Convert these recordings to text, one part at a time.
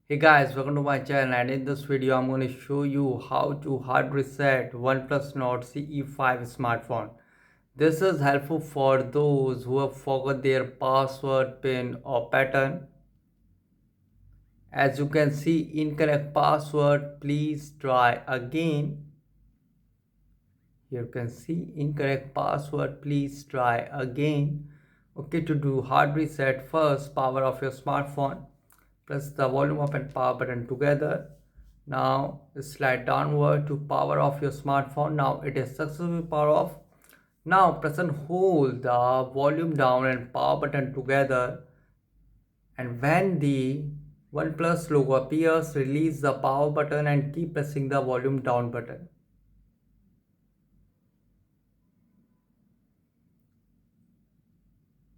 Hey guys, welcome to my channel, and in this video I'm going to show you how to hard reset OnePlus Nord CE5 smartphone. This is helpful for those who have forgot their password, pin or pattern. As you can see, incorrect password, please try again. Here you can see incorrect password, please try again. Okay, to do hard reset, first power off your smartphone. Press the volume up and power button together. Now slide downward to power off your smartphone. Now it is successfully power off. Now press and hold the volume down and power button together. And when the OnePlus logo appears, release the power button and keep pressing the volume down button.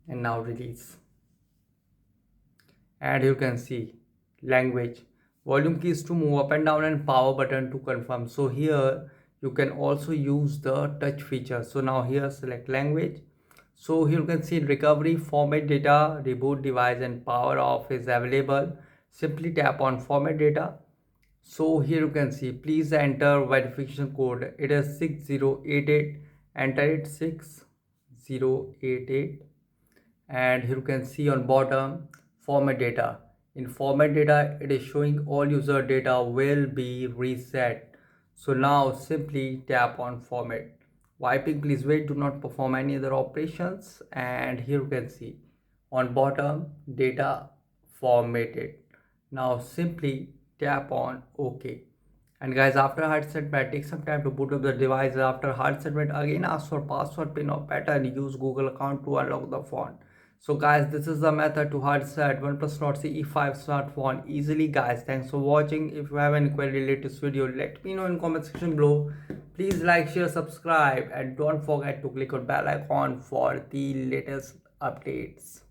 And now release. And you can see language, volume keys to move up and down, and power button to confirm. So here you can also use the touch feature. So now here select language. So here you can see recovery, format data, reboot device and power off is available. Simply tap on format data. So here you can see please enter verification code. It is 6088. Enter it 6088. And here you can see on bottom format data. In format data it is showing all user data will be reset. So now simply tap on format. Wiping, please wait, do not perform any other operations. And here you can see on bottom data formatted. Now simply tap on OK. And guys, after hard setback, take some time to boot up the device. After hard setback, again ask for password, pin or pattern. Use Google account to unlock the phone. So guys, this is the method to hard set OnePlus Nord CE5 smartphone easily. Guys, thanks for watching. If you have any query related to this video, let me know in comment section below. Please like, share, subscribe, and don't forget to click on bell icon for the latest updates.